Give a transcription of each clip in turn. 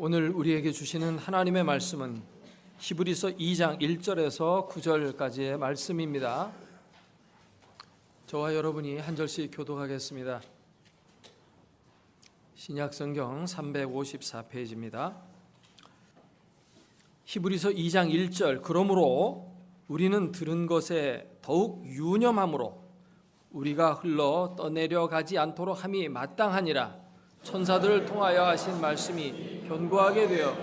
오늘 우리에게 주시는 하나님의 말씀은 히브리서 2장 1절에서 9절까지의 말씀입니다. 저와 여러분이 한 절씩 교독하겠습니다. 신약성경 354페이지입니다. 히브리서 2장 1절 그러므로 우리는 들은 것에 더욱 유념함으로 우리가 흘러 떠내려가지 않도록 함이 마땅하니라. 천사들을 통하여 하신 말씀이 견고하게 되어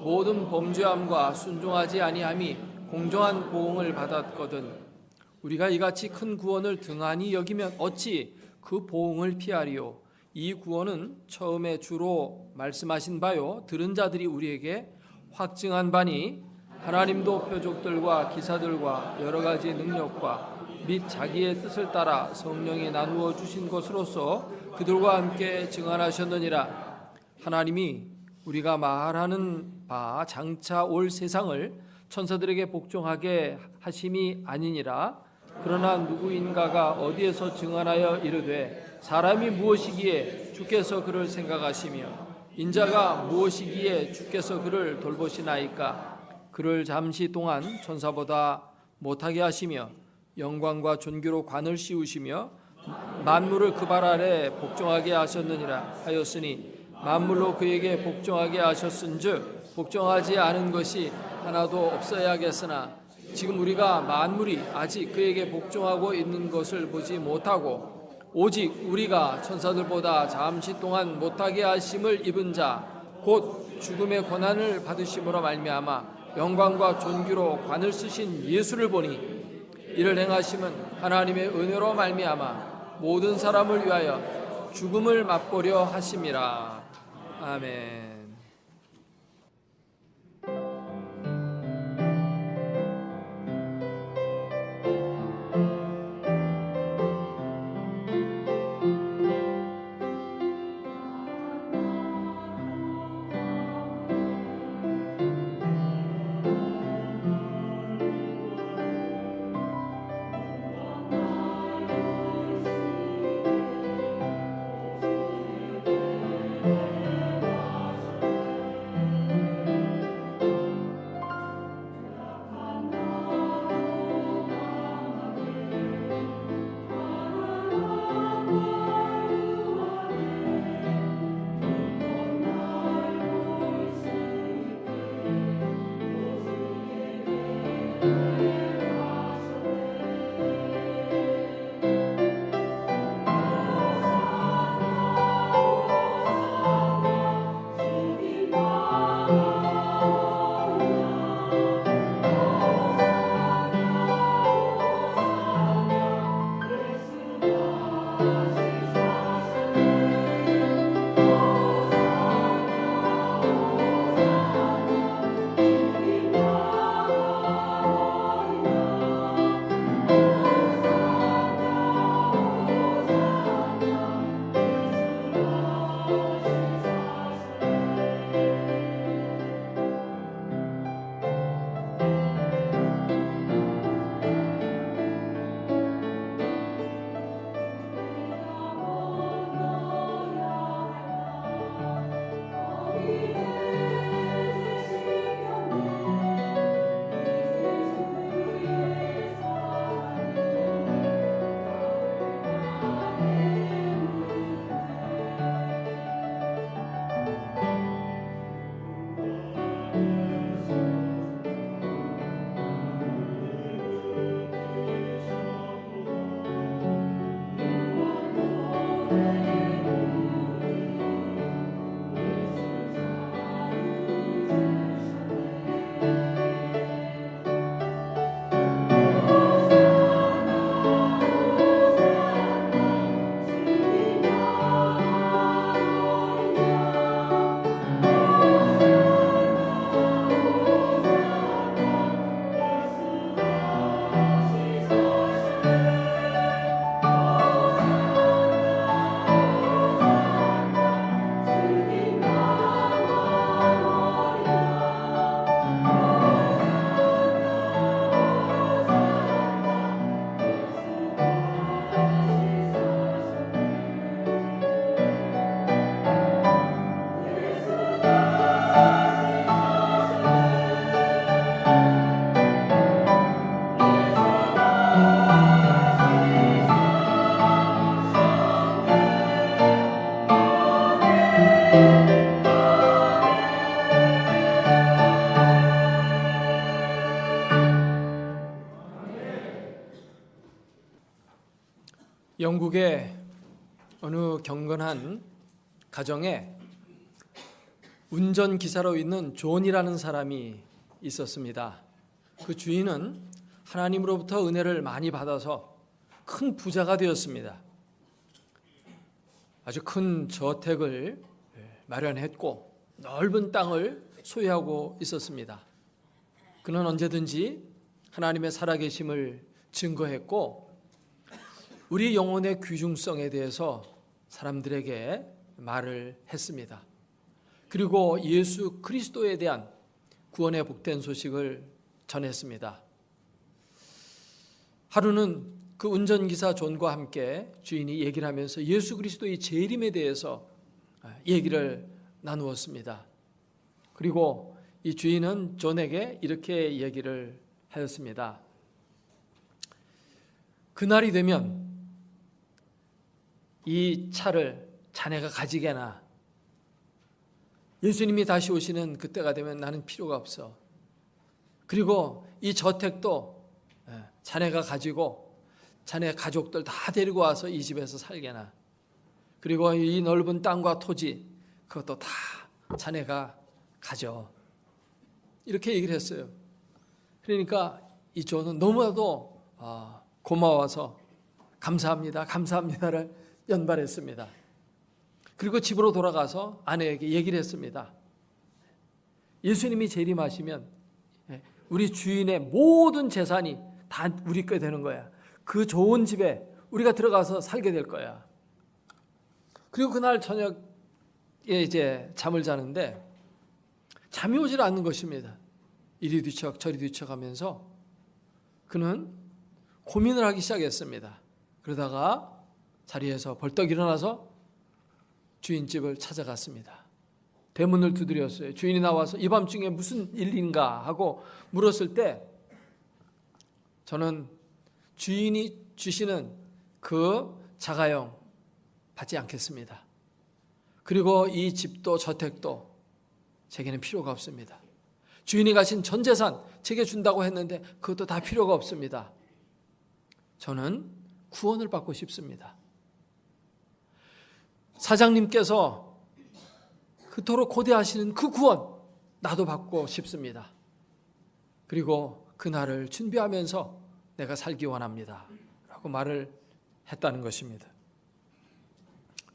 모든 범죄함과 순종하지 아니함이 공정한 보응을 받았거든. 우리가 이같이 큰 구원을 등한히 여기면 어찌 그 보응을 피하리요. 이 구원은 처음에 주로 말씀하신 바요 들은 자들이 우리에게 확증한 바니 하나님도 표적들과 기사들과 여러 가지 능력과 및 자기의 뜻을 따라 성령이 나누어 주신 것으로서 그들과 함께 증언하셨느니라. 하나님이 우리가 말하는 바 장차 올 세상을 천사들에게 복종하게 하심이 아니니라. 그러나 누구인가가 어디에서 증언하여 이르되 사람이 무엇이기에 주께서 그를 생각하시며 인자가 무엇이기에 주께서 그를 돌보시나이까. 그를 잠시 동안 천사보다 못하게 하시며 영광과 존귀로 관을 씌우시며 만물을 그 발 아래 복종하게 하셨느니라 하였으니 만물로 그에게 복종하게 하셨은즉 복종하지 않은 것이 하나도 없어야겠으나 지금 우리가 만물이 아직 그에게 복종하고 있는 것을 보지 못하고 오직 우리가 천사들보다 잠시 동안 못하게 하심을 입은 자 곧 죽음의 고난을 받으심으로 말미암아 영광과 존귀로 관을 쓰신 예수를 보니 이를 행하심은 하나님의 은혜로 말미암아 모든 사람을 위하여 죽음을 맛보려 하심이라. 아멘. 영국의 어느 경건한 가정에 운전기사로 있는 존이라는 사람이 있었습니다. 그 주인은 하나님으로부터 은혜를 많이 받아서 큰 부자가 되었습니다. 아주 큰 저택을 마련했고 넓은 땅을 소유하고 있었습니다. 그는 언제든지 하나님의 살아계심을 증거했고 우리 영혼의 귀중성에 대해서 사람들에게 말을 했습니다. 그리고 예수 그리스도에 대한 구원의 복된 소식을 전했습니다. 하루는 그 운전기사 존과 함께 주인이 얘기를 하면서 예수 그리스도의 재림에 대해서 얘기를 나누었습니다. 그리고 이 주인은 존에게 이렇게 얘기를 하였습니다. 그날이 되면 이 차를 자네가 가지게나 예수님이 다시 오시는 그때가 되면 나는 필요가 없어. 그리고 이 저택도 자네가 가지고 자네 가족들 다 데리고 와서 이 집에서 살게나. 그리고 이 넓은 땅과 토지 그것도 다 자네가 가져. 이렇게 얘기를 했어요. 그러니까 이 존은 너무나도 고마워서 감사합니다, 감사합니다를 연발했습니다. 그리고 집으로 돌아가서 아내에게 얘기를 했습니다. 예수님이 재림하시면 우리 주인의 모든 재산이 다 우리 거 되는 거야. 그 좋은 집에 우리가 들어가서 살게 될 거야. 그리고 그날 저녁에 이제 잠을 자는데 잠이 오질 않는 것입니다. 이리 뒤척 저리 뒤척하면서 그는 고민을 하기 시작했습니다. 그러다가 자리에서 벌떡 일어나서 주인집을 찾아갔습니다. 대문을 두드렸어요. 주인이 나와서 이 밤중에 무슨 일인가 하고 물었을 때 저는 주인이 주시는 그 자가용 받지 않겠습니다. 그리고 이 집도 저택도 제게는 필요가 없습니다. 주인이 가신 전 재산 제게 준다고 했는데 그것도 다 필요가 없습니다. 저는 구원을 받고 싶습니다. 사장님께서 그토록 고대하시는 그 구원 나도 받고 싶습니다. 그리고 그날을 준비하면서 내가 살기 원합니다. 라고 말을 했다는 것입니다.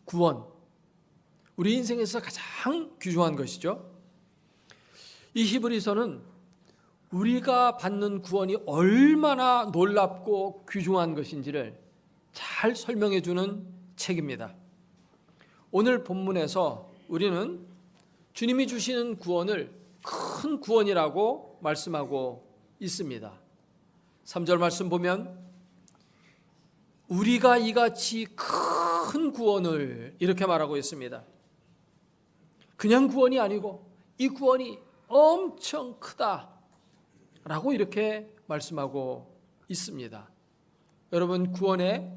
구원, 우리 인생에서 가장 귀중한 것이죠. 이 히브리서는 우리가 받는 구원이 얼마나 놀랍고 귀중한 것인지를 잘 설명해 주는 책입니다. 오늘 본문에서 우리는 주님이 주시는 구원을 큰 구원이라고 말씀하고 있습니다. 3절 말씀 보면 우리가 이같이 큰 구원을 이렇게 말하고 있습니다. 그냥 구원이 아니고 이 구원이 엄청 크다라고 이렇게 말씀하고 있습니다. 여러분, 구원에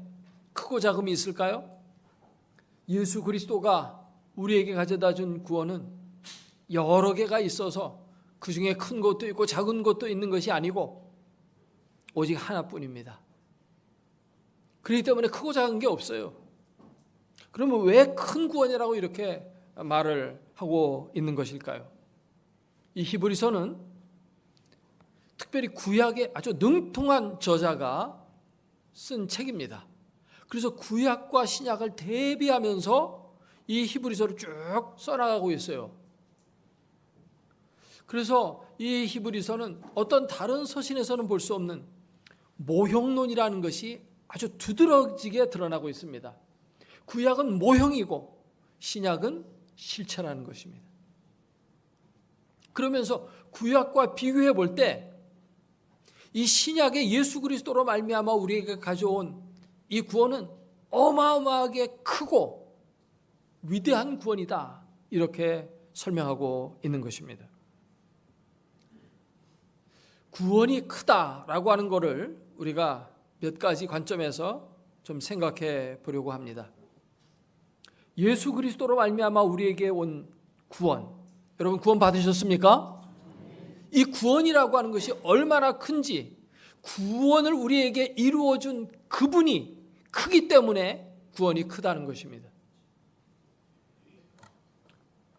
크고 작음이 있을까요? 예수 그리스도가 우리에게 가져다 준 구원은 여러 개가 있어서 그 중에 큰 것도 있고 작은 것도 있는 것이 아니고 오직 하나뿐입니다. 그렇기 때문에 크고 작은 게 없어요. 그러면 왜 큰 구원이라고 이렇게 말을 하고 있는 것일까요? 이 히브리서는 특별히 구약의 아주 능통한 저자가 쓴 책입니다. 그래서 구약과 신약을 대비하면서 이 히브리서를 쭉 써나가고 있어요. 그래서 이 히브리서는 어떤 다른 서신에서는 볼 수 없는 모형론이라는 것이 아주 두드러지게 드러나고 있습니다. 구약은 모형이고 신약은 실체라는 것입니다. 그러면서 구약과 비교해 볼 때 이 신약의 예수 그리스도로 말미암아 우리에게 가져온 이 구원은 어마어마하게 크고 위대한 구원이다. 이렇게 설명하고 있는 것입니다. 구원이 크다라고 하는 것을 우리가 몇 가지 관점에서 좀 생각해 보려고 합니다. 예수 그리스도로 말미암아 우리에게 온 구원, 여러분 구원 받으셨습니까? 이 구원이라고 하는 것이 얼마나 큰지, 구원을 우리에게 이루어준 그분이 크기 때문에 구원이 크다는 것입니다.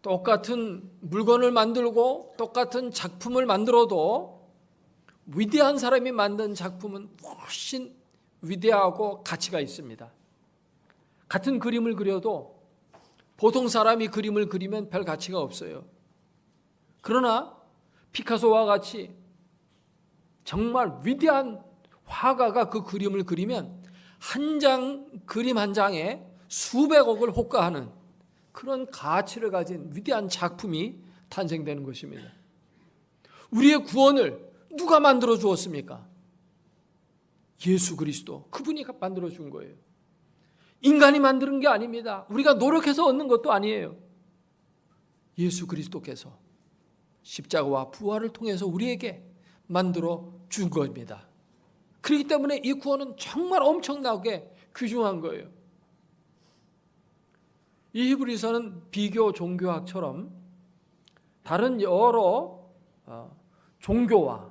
똑같은 물건을 만들고 똑같은 작품을 만들어도 위대한 사람이 만든 작품은 훨씬 위대하고 가치가 있습니다. 같은 그림을 그려도 보통 사람이 그림을 그리면 별 가치가 없어요. 그러나 피카소와 같이 정말 위대한 화가가 그 그림을 그리면 한 장 그림 한 장에 수백억을 호가하는 그런 가치를 가진 위대한 작품이 탄생되는 것입니다. 우리의 구원을 누가 만들어 주었습니까? 예수 그리스도, 그분이 만들어 준 거예요. 인간이 만드는 게 아닙니다. 우리가 노력해서 얻는 것도 아니에요. 예수 그리스도께서 십자가와 부활을 통해서 우리에게 만들어 준 겁니다. 그렇기 때문에 이 구원은 정말 엄청나게 귀중한 거예요. 이 히브리서는 비교 종교학처럼 다른 여러 종교와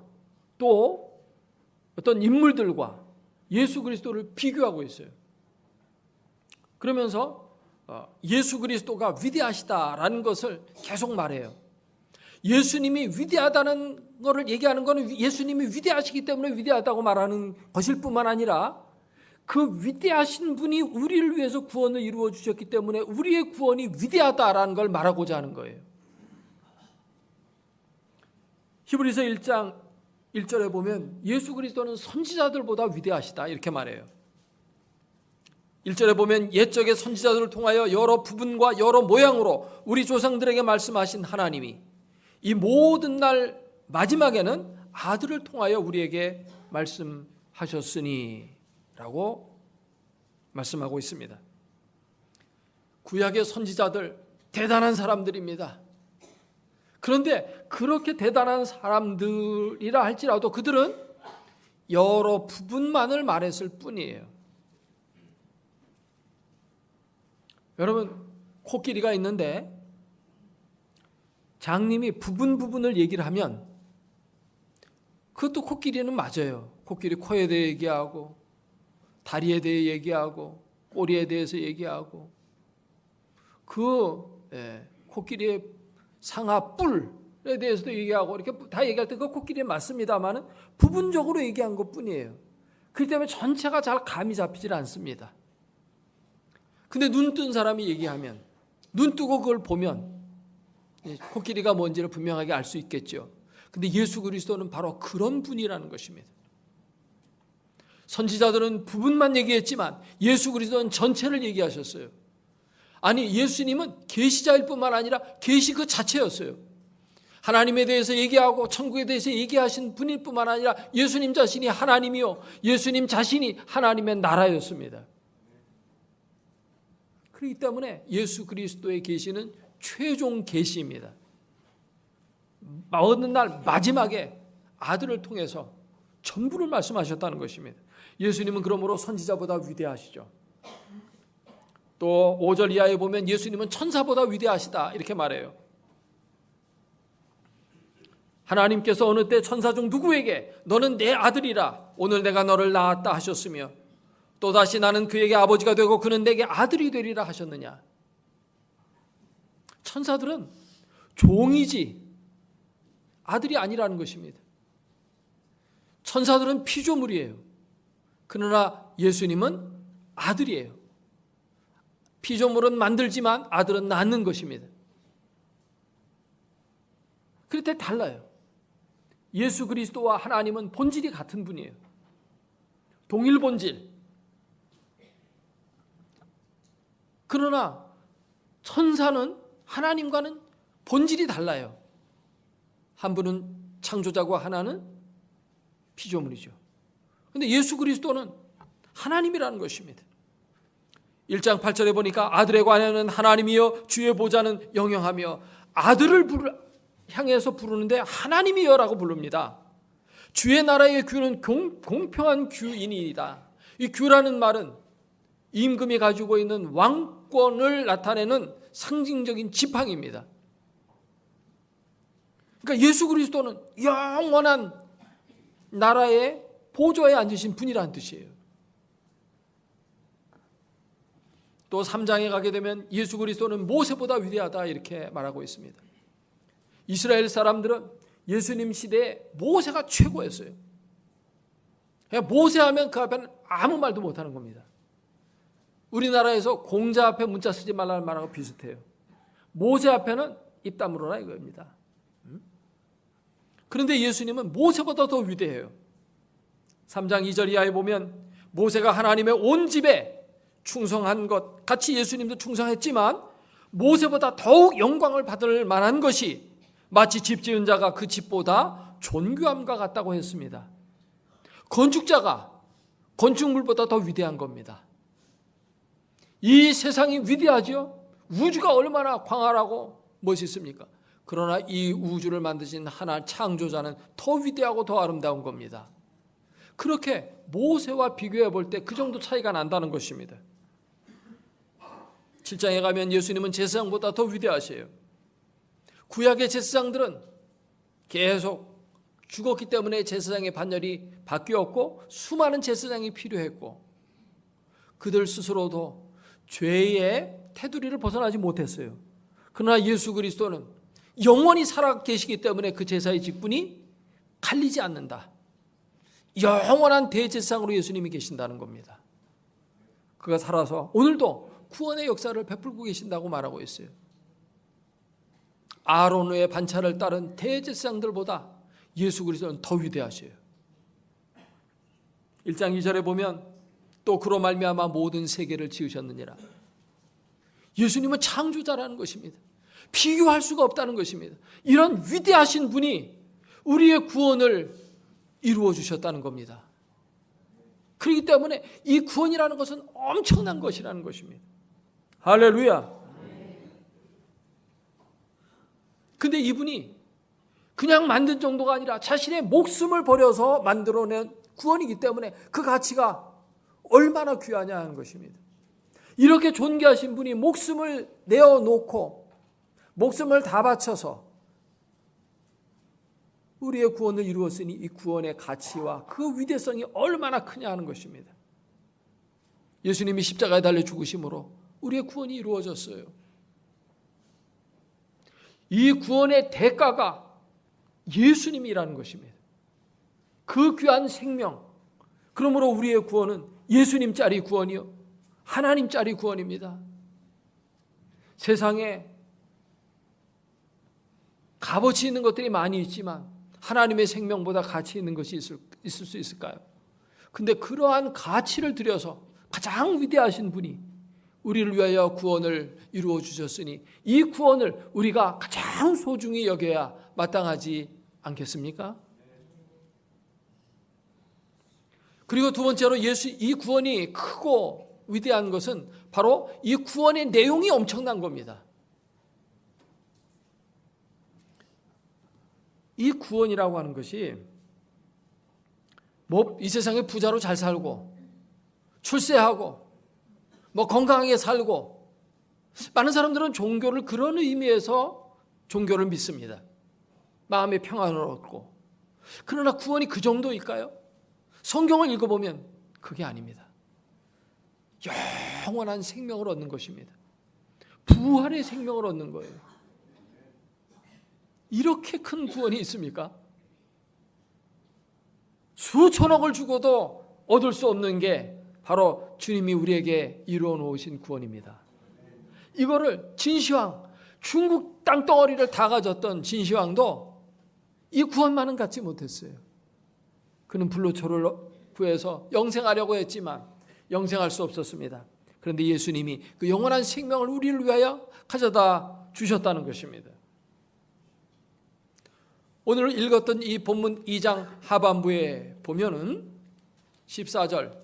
또 어떤 인물들과 예수 그리스도를 비교하고 있어요. 그러면서 예수 그리스도가 위대하시다라는 것을 계속 말해요. 예수님이 위대하다는 것을 얘기하는 것은 예수님이 위대하시기 때문에 위대하다고 말하는 것일 뿐만 아니라 그 위대하신 분이 우리를 위해서 구원을 이루어 주셨기 때문에 우리의 구원이 위대하다라는 걸 말하고자 하는 거예요. 히브리서 1장 1절에 보면 예수 그리스도는 선지자들보다 위대하시다 이렇게 말해요. 1절에 보면 옛적의 선지자들을 통하여 여러 부분과 여러 모양으로 우리 조상들에게 말씀하신 하나님이 이 모든 날 마지막에는 아들을 통하여 우리에게 말씀하셨으니 라고 말씀하고 있습니다. 구약의 선지자들 대단한 사람들입니다. 그런데 그렇게 대단한 사람들이라 할지라도 그들은 여러 부분만을 말했을 뿐이에요. 여러분, 코끼리가 있는데 장님이 부분을 얘기를 하면 그것도 코끼리는 맞아요. 코끼리 코에 대해 얘기하고 다리에 대해 얘기하고 꼬리에 대해서 얘기하고 코끼리의 상하 뿔에 대해서도 얘기하고 이렇게 다 얘기할 때 그 코끼리 맞습니다만은 부분적으로 얘기한 것뿐이에요. 그렇기 때문에 전체가 잘 감이 잡히질 않습니다. 근데 눈 뜬 사람이 얘기하면 눈 뜨고 그걸 보면 코끼리가 뭔지를 분명하게 알 수 있겠죠. 근데 예수 그리스도는 바로 그런 분이라는 것입니다. 선지자들은 부분만 얘기했지만 예수 그리스도는 전체를 얘기하셨어요. 아니, 예수님은 계시자일 뿐만 아니라 계시 그 자체였어요. 하나님에 대해서 얘기하고 천국에 대해서 얘기하신 분일 뿐만 아니라 예수님 자신이 하나님이요 예수님 자신이 하나님의 나라였습니다. 그렇기 때문에 예수 그리스도의 계시는 최종 계시입니다. 어느 날 마지막에 아들을 통해서 전부를 말씀하셨다는 것입니다. 예수님은 그러므로 선지자보다 위대하시죠. 또 5절 이하에 보면 예수님은 천사보다 위대하시다 이렇게 말해요. 하나님께서 어느 때 천사 중 누구에게 너는 내 아들이라 오늘 내가 너를 낳았다 하셨으며 또다시 나는 그에게 아버지가 되고 그는 내게 아들이 되리라 하셨느냐. 천사들은 종이지 아들이 아니라는 것입니다. 천사들은 피조물이에요. 그러나 예수님은 아들이에요. 피조물은 만들지만 아들은 낳는 것입니다. 그럴 때 달라요. 예수 그리스도와 하나님은 본질이 같은 분이에요. 동일 본질. 그러나 천사는 하나님과는 본질이 달라요. 한 분은 창조자고 하나는 피조물이죠. 그런데 예수 그리스도는 하나님이라는 것입니다. 1장 8절에 보니까 아들에 관하여는 하나님이여 주의 보좌는 영영하며 아들을 향해서 부르는데 하나님이여라고 부릅니다. 주의 나라의 규는 공평한 규이니이다. 이 규라는 말은 임금이 가지고 있는 왕권을 나타내는 상징적인 지팡이입니다. 그러니까 예수 그리스도는 영원한 나라의 보좌에 앉으신 분이라는 뜻이에요. 또 3장에 가게 되면 예수 그리스도는 모세보다 위대하다 이렇게 말하고 있습니다. 이스라엘 사람들은 예수님 시대에 모세가 최고였어요. 모세하면 그 앞에는 아무 말도 못하는 겁니다. 우리나라에서 공자 앞에 문자 쓰지 말라는 말하고 비슷해요. 모세 앞에는 입 다물어라 이겁니다. 그런데 예수님은 모세보다 더 위대해요. 3장 2절 이하에 보면 모세가 하나님의 온 집에 충성한 것 같이 예수님도 충성했지만 모세보다 더욱 영광을 받을 만한 것이 마치 집 지은 자가 그 집보다 존귀함과 같다고 했습니다. 건축자가 건축물보다 더 위대한 겁니다. 이 세상이 위대하죠. 우주가 얼마나 광활하고 멋있습니까? 그러나 이 우주를 만드신 하나 창조자는 더 위대하고 더 아름다운 겁니다. 그렇게 모세와 비교해 볼 때 그 정도 차이가 난다는 것입니다. 7장에 가면 예수님은 제사장보다 더 위대하세요. 구약의 제사장들은 계속 죽었기 때문에 제사장의 반열이 바뀌었고 수많은 제사장이 필요했고 그들 스스로도 죄의 테두리를 벗어나지 못했어요. 그러나 예수 그리스도는 영원히 살아 계시기 때문에 그 제사의 직분이 갈리지 않는다. 영원한 대제사장으로 예수님이 계신다는 겁니다. 그가 살아서 오늘도 구원의 역사를 베풀고 계신다고 말하고 있어요. 아론의 반차를 따른 대제사장들보다 예수 그리스도는 더 위대하셔요. 1장 2절에 보면 또 그로 말미암아 모든 세계를 지으셨느니라. 예수님은 창조자라는 것입니다. 비교할 수가 없다는 것입니다. 이런 위대하신 분이 우리의 구원을 이루어 주셨다는 겁니다. 그렇기 때문에 이 구원이라는 것은 엄청난 것이라는 것입니다. 할렐루야. 근데 이분이 그냥 만든 정도가 아니라 자신의 목숨을 버려서 만들어낸 구원이기 때문에 그 가치가 얼마나 귀하냐 하는 것입니다. 이렇게 존귀하신 분이 목숨을 내어놓고 목숨을 다 바쳐서 우리의 구원을 이루었으니 이 구원의 가치와 그 위대성이 얼마나 크냐 하는 것입니다. 예수님이 십자가에 달려 죽으심으로 우리의 구원이 이루어졌어요. 이 구원의 대가가 예수님이라는 것입니다. 그 귀한 생명, 그러므로 우리의 구원은 예수님짜리 구원이요 하나님짜리 구원입니다. 세상에 값어치 있는 것들이 많이 있지만 하나님의 생명보다 가치 있는 것이 있을 수 있을까요? 근데 그러한 가치를 들여서 가장 위대하신 분이 우리를 위하여 구원을 이루어 주셨으니 이 구원을 우리가 가장 소중히 여겨야 마땅하지 않겠습니까? 그리고 두 번째로 이 구원이 크고 위대한 것은 바로 이 구원의 내용이 엄청난 겁니다. 이 구원이라고 하는 것이 뭐 이 세상에 부자로 잘 살고 출세하고 뭐 건강하게 살고 많은 사람들은 종교를 그런 의미에서 종교를 믿습니다. 마음의 평안을 얻고. 그러나 구원이 그 정도일까요? 성경을 읽어보면 그게 아닙니다. 영원한 생명을 얻는 것입니다. 부활의 생명을 얻는 거예요. 이렇게 큰 구원이 있습니까? 수천억을 주고도 얻을 수 없는 게 바로 주님이 우리에게 이루어 놓으신 구원입니다. 이거를 진시황, 중국 땅덩어리를 다 가졌던 진시황도 이 구원만은 갖지 못했어요. 그는 불로초를 구해서 영생하려고 했지만 영생할 수 없었습니다. 그런데 예수님이 그 영원한 생명을 우리를 위하여 가져다 주셨다는 것입니다. 오늘 읽었던 이 본문 2장 하반부에 보면은 14절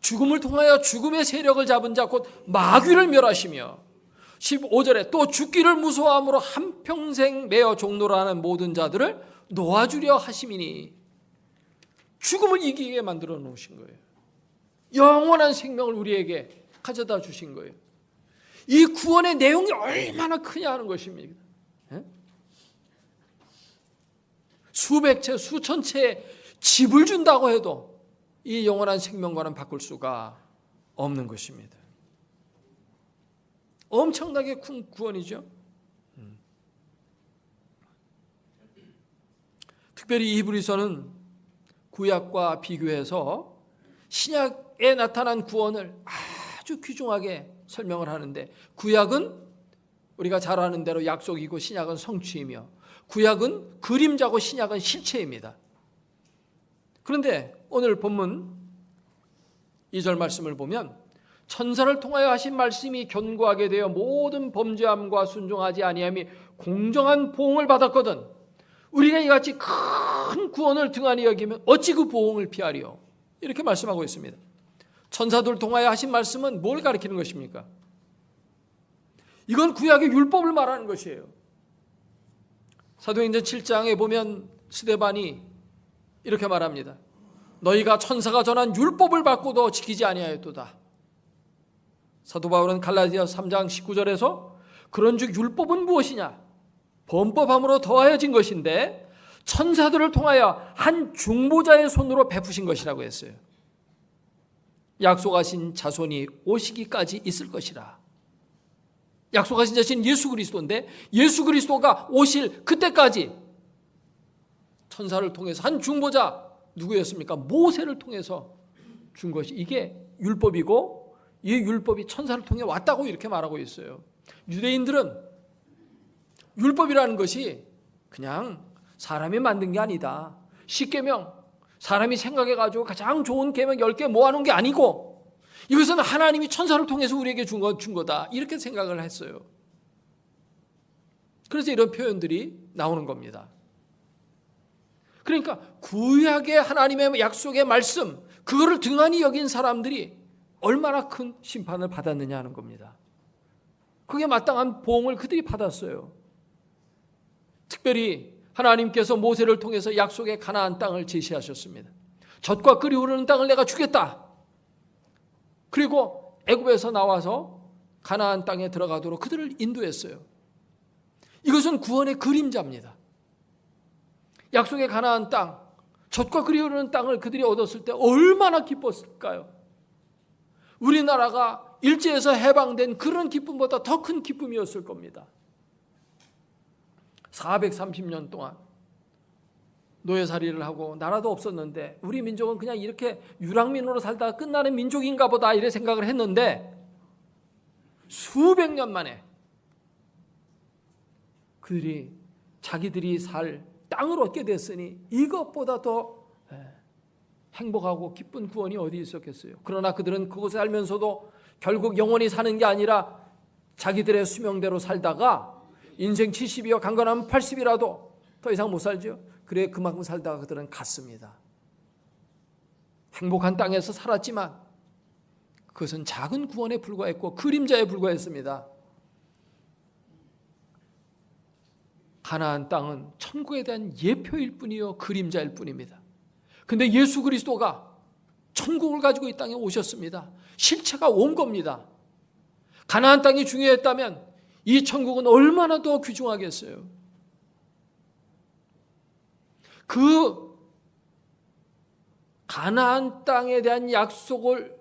죽음을 통하여 죽음의 세력을 잡은 자 곧 마귀를 멸하시며 15절에 또 죽기를 무서워함으로 한평생 매어 종노라는 모든 자들을 놓아주려 하심이니 죽음을 이기게 만들어 놓으신 거예요. 영원한 생명을 우리에게 가져다 주신 거예요. 이 구원의 내용이 얼마나 크냐 하는 것입니다. 수백 채, 수천 채의 집을 준다고 해도 이 영원한 생명과는 바꿀 수가 없는 것입니다. 엄청나게 큰 구원이죠. 특별히 히브리서는 구약과 비교해서 신약에 나타난 구원을 아주 귀중하게 설명을 하는데, 구약은 우리가 잘 아는 대로 약속이고 신약은 성취이며, 구약은 그림자고 신약은 실체입니다. 그런데 오늘 본문 2절 말씀을 보면 천사를 통하여 하신 말씀이 견고하게 되어 모든 범죄함과 순종하지 아니함이 공정한 보응을 받았거든 우리가 이같이 큰 구원을 등한히 여기면 어찌 그 보응을 피하리요. 이렇게 말씀하고 있습니다. 천사들 통하여 하신 말씀은 뭘 가리키는 것입니까? 이건 구약의 율법을 말하는 것이에요. 사도행전 7장에 보면 스데반이 이렇게 말합니다. 너희가 천사가 전한 율법을 받고도 지키지 아니하였도다. 사도 바울은 갈라디아서 3장 19절에서 그런즉 율법은 무엇이냐? 범법함으로 더하여진 것인데 천사들을 통하여 한 중보자의 손으로 베푸신 것이라고 했어요. 약속하신 자손이 오시기까지 있을 것이라. 약속하신 자신 예수 그리스도인데 예수 그리스도가 오실 그때까지 천사를 통해서 한 중보자 누구였습니까? 모세를 통해서 준 것이 이게 율법이고, 이 율법이 천사를 통해 왔다고 이렇게 말하고 있어요. 유대인들은 율법이라는 것이 그냥 사람이 만든 게 아니다. 10계명 사람이 생각해가지고 가장 좋은 계명 10개 모아놓은 게 아니고 이것은 하나님이 천사를 통해서 우리에게 준 거다. 이렇게 생각을 했어요. 그래서 이런 표현들이 나오는 겁니다. 그러니까 구약의 하나님의 약속의 말씀, 그거를 등한히 여긴 사람들이 얼마나 큰 심판을 받았느냐 하는 겁니다. 그게 마땅한 보응을 그들이 받았어요. 특별히 하나님께서 모세를 통해서 약속의 가나안 땅을 제시하셨습니다. 젖과 꿀이 흐르는 땅을 내가 주겠다. 그리고 애굽에서 나와서 가나안 땅에 들어가도록 그들을 인도했어요. 이것은 구원의 그림자입니다. 약속의 가나안 땅, 젖과 꿀이 흐르는 땅을 그들이 얻었을 때 얼마나 기뻤을까요? 우리나라가 일제에서 해방된 그런 기쁨보다 더 큰 기쁨이었을 겁니다. 430년 동안 노예살이를 하고 나라도 없었는데 우리 민족은 그냥 이렇게 유랑민으로 살다가 끝나는 민족인가 보다 이래 생각을 했는데 수백 년 만에 그들이 자기들이 살 땅을 얻게 됐으니 이것보다 더 행복하고 기쁜 구원이 어디 있었겠어요. 그러나 그들은 그곳에 살면서도 결국 영원히 사는 게 아니라 자기들의 수명대로 살다가 인생 70이요 강건하면 80이라도 더 이상 못 살죠. 그래 그만큼 살다가 그들은 갔습니다. 행복한 땅에서 살았지만 그것은 작은 구원에 불과했고 그림자에 불과했습니다. 가나안 땅은 천국에 대한 예표일 뿐이요 그림자일 뿐입니다. 근데 예수 그리스도가 천국을 가지고 이 땅에 오셨습니다. 실체가 온 겁니다. 가나안 땅이 중요했다면 이 천국은 얼마나 더 귀중하겠어요. 그 가나안 땅에 대한 약속을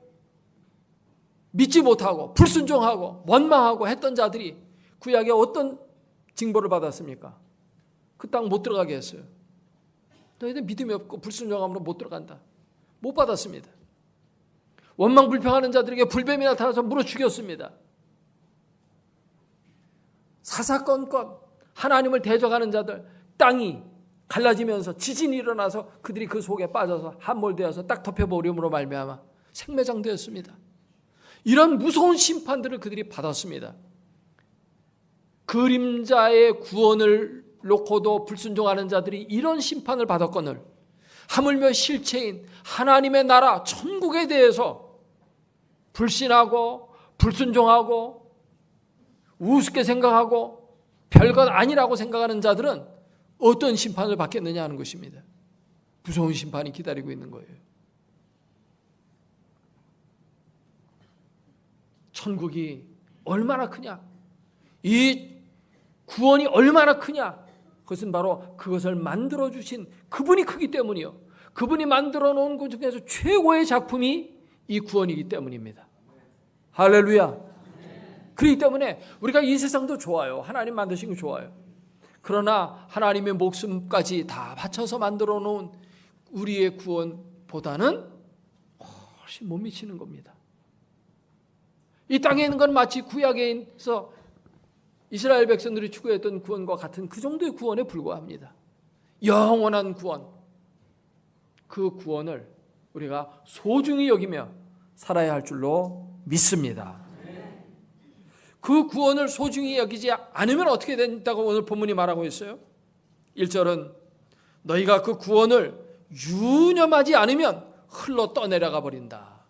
믿지 못하고 불순종하고 원망하고 했던 자들이 구약에 어떤 징벌을 받았습니까? 그 땅 못 들어가게 했어요. 너희들 믿음이 없고 불순종함으로 못 들어간다. 못 받았습니다. 원망 불평하는 자들에게 불뱀이 나타나서 물어 죽였습니다. 사사건건 하나님을 대적하는 자들 땅이 갈라지면서 지진이 일어나서 그들이 그 속에 빠져서 함몰되어서 딱 덮여버림으로 말미암아 생매장되었습니다. 이런 무서운 심판들을 그들이 받았습니다. 그림자의 구원을 놓고도 불순종하는 자들이 이런 심판을 받았거늘 하물며 실체인 하나님의 나라 천국에 대해서 불신하고 불순종하고 우습게 생각하고 별것 아니라고 생각하는 자들은 어떤 심판을 받겠느냐 하는 것입니다. 무서운 심판이 기다리고 있는 거예요. 천국이 얼마나 크냐, 이 구원이 얼마나 크냐, 그것은 바로 그것을 만들어주신 그분이 크기 때문이요, 그분이 만들어 놓은 것 중에서 최고의 작품이 이 구원이기 때문입니다. 할렐루야. 그렇기 때문에 우리가 이 세상도 좋아요. 하나님 만드신 거 좋아요. 그러나 하나님의 목숨까지 다 바쳐서 만들어 놓은 우리의 구원보다는 훨씬 못 미치는 겁니다. 이 땅에 있는 건 마치 구약에서 이스라엘 백성들이 추구했던 구원과 같은 그 정도의 구원에 불과합니다. 영원한 구원, 그 구원을 우리가 소중히 여기며 살아야 할 줄로 믿습니다. 그 구원을 소중히 여기지 않으면 어떻게 된다고 오늘 본문이 말하고 있어요? 1절은 너희가 그 구원을 유념하지 않으면 흘러 떠내려가 버린다.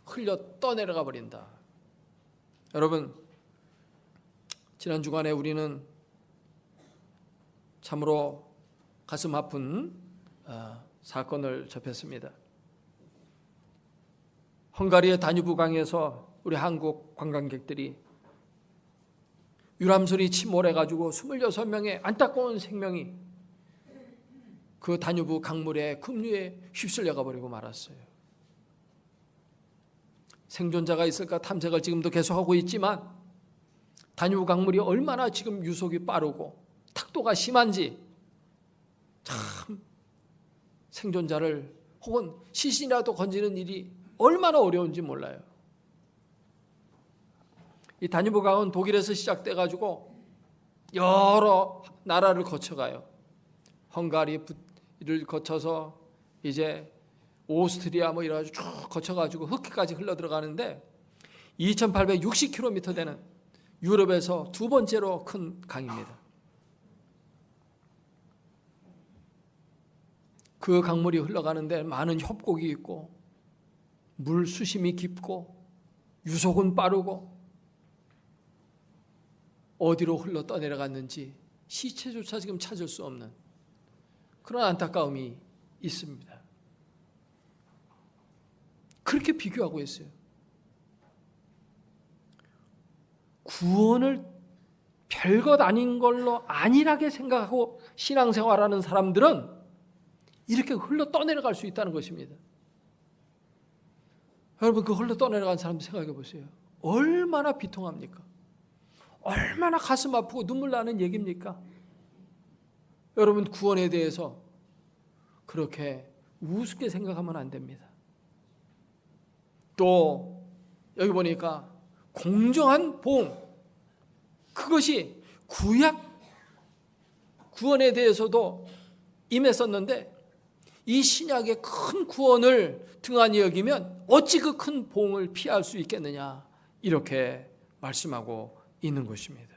흘러 떠내려가 버린다. 여러분, 지난 주간에 우리는 참으로 가슴 아픈 사건을 접했습니다. 헝가리의 다뉴브 강에서 우리 한국 관광객들이 유람선이 침몰해가지고 26명의 안타까운 생명이 그 다뉴브 강물의 급류에 휩쓸려가 버리고 말았어요. 생존자가 있을까 탐색을 지금도 계속하고 있지만 다뉴브 강물이 얼마나 지금 유속이 빠르고 탁도가 심한지 참 생존자를 혹은 시신이라도 건지는 일이 얼마나 어려운지 몰라요. 이 다뉴브 강은 독일에서 시작돼가지고 여러 나라를 거쳐가요. 헝가리를 거쳐서 이제 오스트리아 뭐 이래가지고 쭉 거쳐가지고 흑해까지 흘러 들어가는데 2,860km 되는 유럽에서 두 번째로 큰 강입니다. 그 강물이 흘러가는데 많은 협곡이 있고 물 수심이 깊고 유속은 빠르고 어디로 흘러 떠내려갔는지 시체조차 지금 찾을 수 없는 그런 안타까움이 있습니다. 그렇게 비교하고 있어요. 구원을 별것 아닌 걸로 안일하게 생각하고 신앙생활하는 사람들은 이렇게 흘러 떠내려갈 수 있다는 것입니다. 여러분, 그 흘러 떠내려간 사람 생각해 보세요. 얼마나 비통합니까? 얼마나 가슴 아프고 눈물 나는 얘기입니까? 여러분, 구원에 대해서 그렇게 우습게 생각하면 안 됩니다. 또 여기 보니까 공정한 보응, 그것이 구약 구원에 대해서도 임했었는데 이 신약의 큰 구원을 등한히 여기면 어찌 그 큰 보응을 피할 수 있겠느냐, 이렇게 말씀하고 있는 것입니다.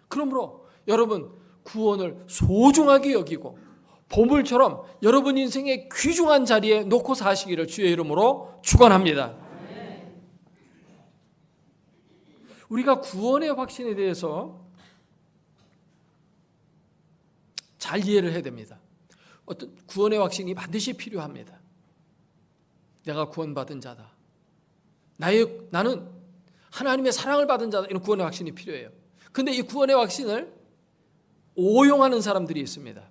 그러므로 여러분, 구원을 소중하게 여기고 보물처럼 여러분 인생의 귀중한 자리에 놓고 사시기를 주의 이름으로 축원합니다. 우리가 구원의 확신에 대해서 잘 이해를 해야 됩니다. 어떤 구원의 확신이 반드시 필요합니다. 내가 구원받은 자다. 나는 하나님의 사랑을 받은 자다. 이런 구원의 확신이 필요해요. 그런데 이 구원의 확신을 오용하는 사람들이 있습니다.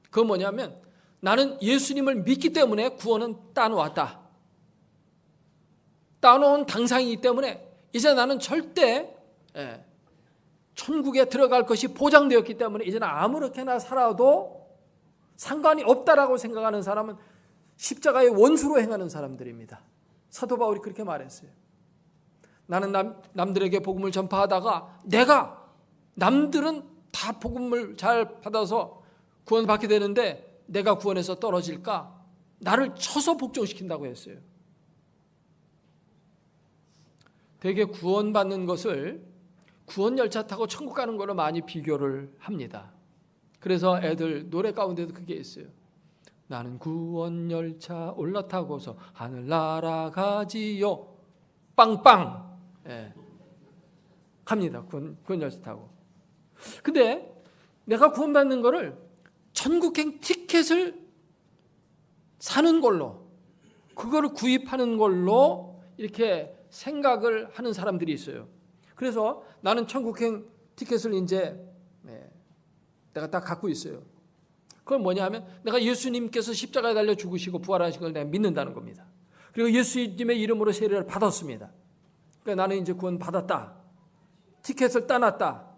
그건 뭐냐면 나는 예수님을 믿기 때문에 구원은 따놓았다. 따놓은 당상이기 때문에 이제 나는 절대 천국에 들어갈 것이 보장되었기 때문에 이제는 아무렇게나 살아도 상관이 없다라고 생각하는 사람은 십자가의 원수로 행하는 사람들입니다. 사도 바울이 그렇게 말했어요. 나는 남들에게 복음을 전파하다가 남들은 다 복음을 잘 받아서 구원받게 되는데 내가 구원에서 떨어질까? 나를 쳐서 복종시킨다고 했어요. 되게 구원받는 것을 구원 열차 타고 천국 가는 거로 많이 비교를 합니다. 그래서 애들 노래 가운데도 그게 있어요. 나는 구원 열차 올라타고서 하늘 날아가지요. 빵빵. 갑니다. 구원 열차 타고. 근데 내가 구원받는 거를 천국행 티켓을 사는 걸로, 그거를 구입하는 걸로 이렇게 생각을 하는 사람들이 있어요. 그래서 나는 천국행 티켓을 이제 내가 딱 갖고 있어요. 그건 뭐냐 하면 내가 예수님께서 십자가에 달려 죽으시고 부활하신 걸 내가 믿는다는 겁니다. 그리고 예수님의 이름으로 세례를 받았습니다. 그러니까 나는 이제 구원 받았다. 티켓을 따놨다.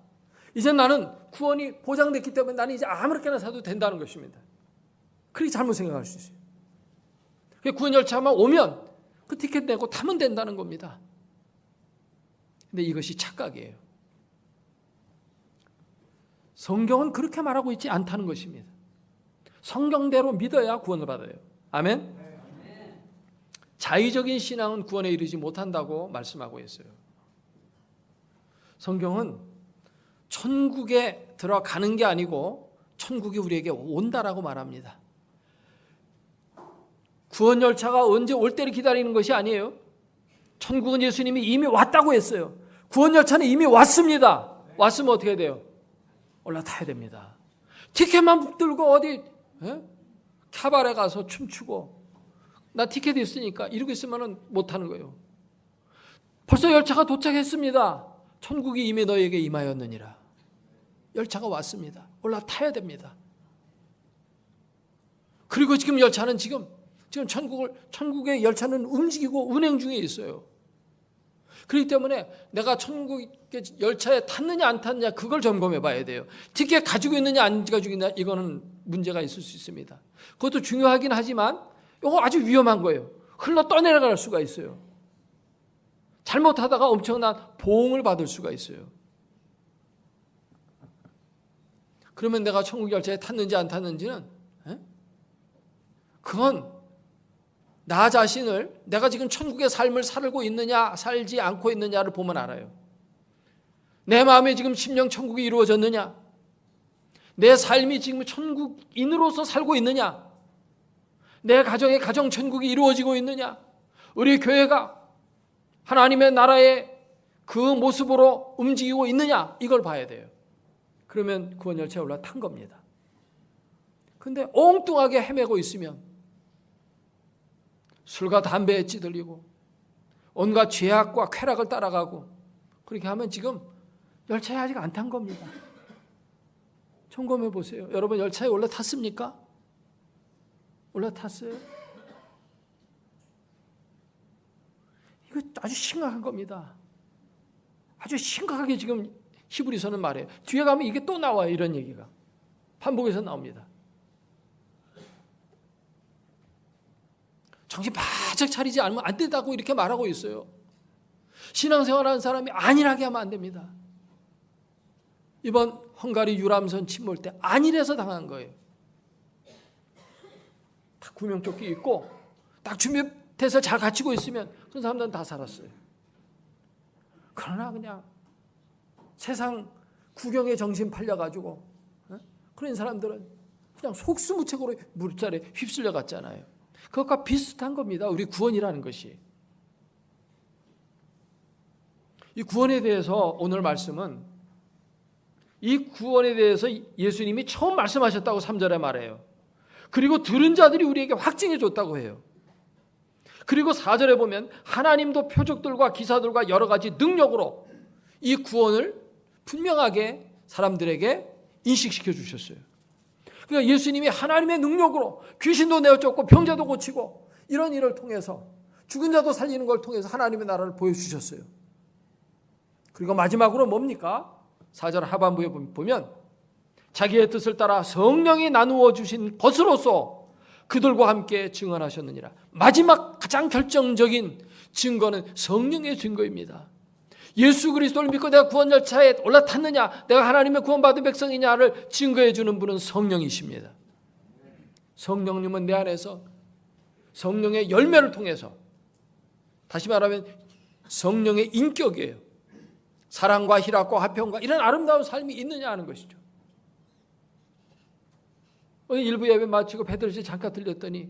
이제 나는 구원이 보장됐기 때문에 나는 이제 아무렇게나 사도 된다는 것입니다. 그렇게 잘못 생각할 수 있어요. 구원 열차만 오면 그 티켓 내고 타면 된다는 겁니다. 근데 이것이 착각이에요. 성경은 그렇게 말하고 있지 않다는 것입니다. 성경대로 믿어야 구원을 받아요. 아멘? 자의적인 신앙은 구원에 이르지 못한다고 말씀하고 있어요. 성경은 천국에 들어가는 게 아니고 천국이 우리에게 온다라고 말합니다. 구원 열차가 언제 올 때를 기다리는 것이 아니에요. 천국은 예수님이 이미 왔다고 했어요. 구원 열차는 이미 왔습니다. 왔으면 어떻게 돼요? 올라타야 됩니다. 티켓만 붙들고 어디 카바레 가서 춤추고 나 티켓 있으니까 이러고 있으면 못하는 거예요. 벌써 열차가 도착했습니다. 천국이 이미 너에게 임하였느니라. 열차가 왔습니다. 올라타야 됩니다. 그리고 지금 열차는 지금 천국의 열차는 움직이고 운행 중에 있어요. 그렇기 때문에 내가 천국의 열차에 탔느냐 안 탔느냐 그걸 점검해 봐야 돼요. 티켓 가지고 있느냐 안 가지고 있느냐 이거는 문제가 있을 수 있습니다. 그것도 중요하긴 하지만 이거 아주 위험한 거예요. 흘러 떠내려갈 수가 있어요. 잘못하다가 엄청난 보응을 받을 수가 있어요. 그러면 내가 천국 열차에 탔는지 안 탔는지는 그건 나 자신을 내가 지금 천국의 삶을 살고 있느냐 살지 않고 있느냐를 보면 알아요. 내 마음에 지금 심령 천국이 이루어졌느냐, 내 삶이 지금 천국인으로서 살고 있느냐, 내 가정의 가정 천국이 이루어지고 있느냐, 우리 교회가 하나님의 나라의 그 모습으로 움직이고 있느냐 이걸 봐야 돼요. 그러면 구원 열차에 올라탄 겁니다. 근데 엉뚱하게 헤매고 있으면 술과 담배에 찌들리고 온갖 죄악과 쾌락을 따라가고 그렇게 하면 지금 열차에 아직 안 탄 겁니다. 점검해 보세요. 여러분 열차에 올라탔습니까? 올라탔어요? 이거 아주 심각한 겁니다. 아주 심각하게 지금 히브리서는 말해요. 뒤에 가면 이게 또 나와요. 이런 얘기가 반복해서 나옵니다. 정신 바짝 차리지 않으면 안 된다고 이렇게 말하고 있어요. 신앙생활하는 사람이 안일하게 하면 안 됩니다. 이번 헝가리 유람선 침몰 때 안일해서 당한 거예요. 딱 구명조끼 입고 딱 준비돼서 잘 갖추고 있으면 그 사람들은 다 살았어요. 그러나 그냥 세상 구경에 정신 팔려가지고 그런 사람들은 그냥 속수무책으로 물살에 휩쓸려 갔잖아요. 그것과 비슷한 겁니다. 우리 구원이라는 것이. 이 구원에 대해서 오늘 말씀은 이 구원에 대해서 예수님이 처음 말씀하셨다고 3절에 말해요. 그리고 들은 자들이 우리에게 확증해 줬다고 해요. 그리고 4절에 보면 하나님도 표적들과 기사들과 여러 가지 능력으로 이 구원을 분명하게 사람들에게 인식시켜 주셨어요. 그러니까 예수님이 하나님의 능력으로 귀신도 내어쫓고 병자도 고치고 이런 일을 통해서 죽은 자도 살리는 걸 통해서 하나님의 나라를 보여주셨어요. 그리고 마지막으로 뭡니까? 4절 하반부에 보면 자기의 뜻을 따라 성령이 나누어 주신 것으로서 그들과 함께 증언하셨느니라. 마지막 가장 결정적인 증거는 성령의 증거입니다. 예수 그리스도를 믿고 내가 구원 열차에 올라탔느냐, 내가 하나님의 구원받은 백성이냐를 증거해 주는 분은 성령이십니다. 성령님은 내 안에서 성령의 열매를 통해서, 다시 말하면 성령의 인격이에요. 사랑과 희락과 화평과 이런 아름다운 삶이 있느냐 하는 것이죠. 오늘 일부 예배 마치고 베드로씨 잠깐 들렸더니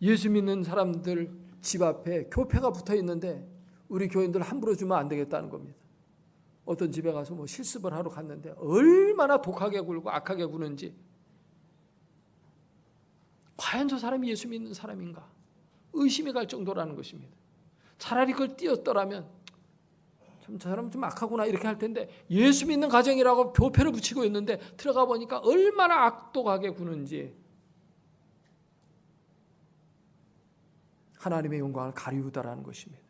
예수 믿는 사람들 집 앞에 교패가 붙어 있는데 우리 교인들 함부로 주면 안 되겠다는 겁니다. 어떤 집에 가서 뭐 실습을 하러 갔는데 얼마나 독하게 굴고 악하게 구는지, 과연 저 사람이 예수 믿는 사람인가 의심이 갈 정도라는 것입니다. 차라리 그걸 띄었더라면 저 사람 좀 악하구나 이렇게 할 텐데, 예수 믿는 가정이라고 교패를 붙이고 있는데 들어가 보니까 얼마나 악독하게 구는지 하나님의 영광을 가리우다라는 것입니다.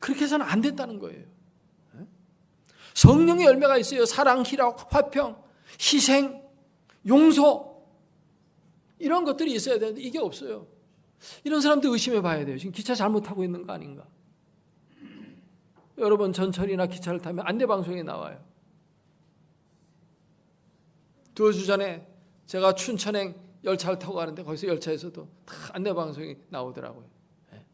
그렇게 해서는 안 된다는 거예요. 성령의 열매가 있어요. 사랑, 희락, 화평, 희생, 용서, 이런 것들이 있어야 되는데 이게 없어요. 이런 사람들 의심해 봐야 돼요. 지금 기차 잘못타고 있는 거 아닌가? 여러분 전철이나 기차를 타면 안내방송에 나와요. 2주 전에 제가 춘천행 열차를 타고 가는데 거기서 열차에서도 다 안내방송이 나오더라고요. 네.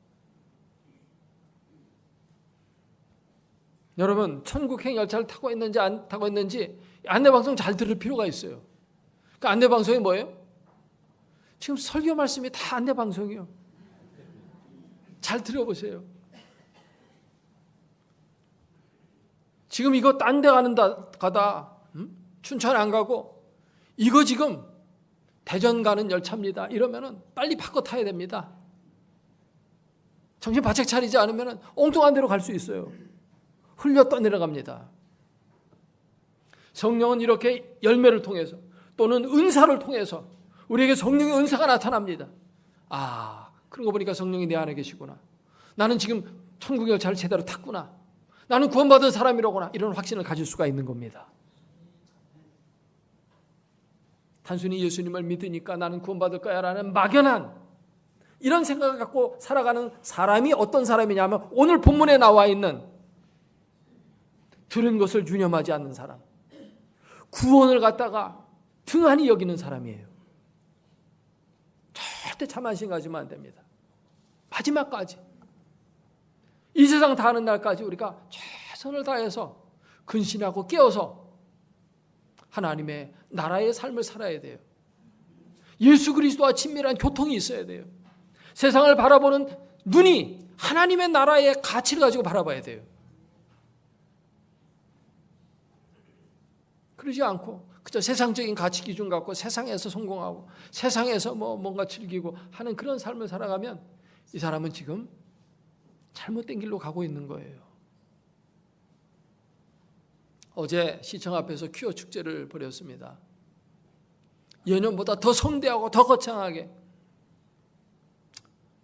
여러분 천국행 열차를 타고 있는지 안 타고 있는지 안내방송 잘 들을 필요가 있어요. 그 안내방송이 뭐예요? 지금 설교 말씀이 다 안내방송이요. 잘 들어보세요. 지금 이거 딴 데 가다 춘천 안 가고 이거 지금 대전 가는 열차입니다. 이러면은 빨리 바꿔 타야 됩니다. 정신 바짝 차리지 않으면 엉뚱한 데로 갈 수 있어요. 흘려 떠내려갑니다. 성령은 이렇게 열매를 통해서 또는 은사를 통해서 우리에게 성령의 은사가 나타납니다. 아, 그러고 보니까 성령이 내 안에 계시구나. 나는 지금 천국 열차를 제대로 탔구나. 나는 구원받은 사람이로구나. 이런 확신을 가질 수가 있는 겁니다. 단순히 예수님을 믿으니까 나는 구원받을 거야 라는 막연한 이런 생각을 갖고 살아가는 사람이 어떤 사람이냐면 오늘 본문에 나와 있는 들은 것을 유념하지 않는 사람, 구원을 갖다가 등한히 여기는 사람이에요. 절대 자만심 가지면 안 됩니다. 마지막까지 이 세상 다하는 날까지 우리가 최선을 다해서 근신하고 깨어서 하나님의 나라의 삶을 살아야 돼요. 예수 그리스도와 친밀한 교통이 있어야 돼요. 세상을 바라보는 눈이 하나님의 나라의 가치를 가지고 바라봐야 돼요. 그러지 않고 그저 세상적인 가치 기준 갖고 세상에서 성공하고 세상에서 뭔가 즐기고 하는 그런 삶을 살아가면 이 사람은 지금 잘못된 길로 가고 있는 거예요. 어제 시청 앞에서 퀴어 축제를 벌였습니다. 예년보다 더 성대하고 더 거창하게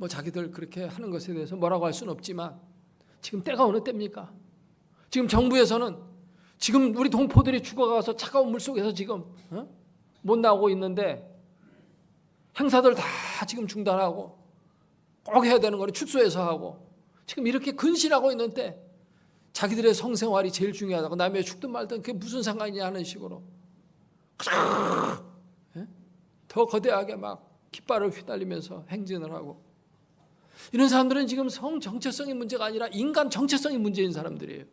자기들 그렇게 하는 것에 대해서 뭐라고 할 수는 없지만 지금 때가 어느 때입니까? 지금 정부에서는 지금 우리 동포들이 죽어가서 차가운 물속에서 지금 못 나오고 있는데 행사들 다 지금 중단하고 꼭 해야 되는 거를 축소해서 하고 지금 이렇게 근신하고 있는데 자기들의 성생활이 제일 중요하다고 남의 죽든 말든 그게 무슨 상관이냐 하는 식으로 더 거대하게 막 깃발을 휘날리면서 행진을 하고 이런 사람들은 지금 성 정체성의 문제가 아니라 인간 정체성이 문제인 사람들이에요.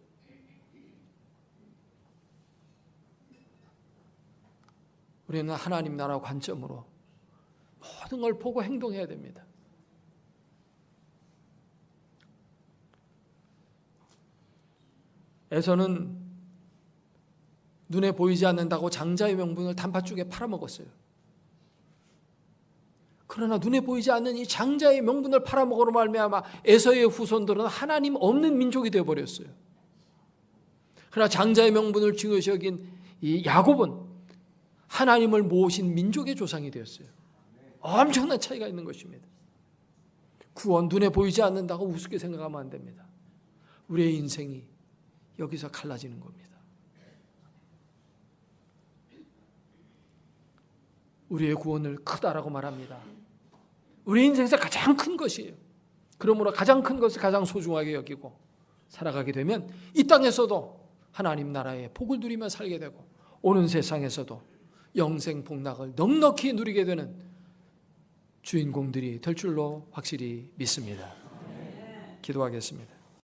우리는 하나님 나라 관점으로 모든 걸 보고 행동해야 됩니다. 에서는 눈에 보이지 않는다고 장자의 명분을 단팥죽에 팔아먹었어요. 그러나 눈에 보이지 않는 이 장자의 명분을 팔아먹으로 말미암아 에서의 후손들은 하나님 없는 민족이 되어버렸어요. 그러나 장자의 명분을 중요시 여긴 이 야곱은 하나님을 모신 민족의 조상이 되었어요. 엄청난 차이가 있는 것입니다. 구원 눈에 보이지 않는다고 우습게 생각하면 안 됩니다. 우리의 인생이 여기서 갈라지는 겁니다. 우리의 구원을 크다라고 말합니다. 우리 인생에서 가장 큰 것이에요. 그러므로 가장 큰 것을 가장 소중하게 여기고 살아가게 되면 이 땅에서도 하나님 나라의 복을 누리며 살게 되고 오는 세상에서도 영생 복락을 넉넉히 누리게 되는 주인공들이 될 줄로 확실히 믿습니다. 기도하겠습니다.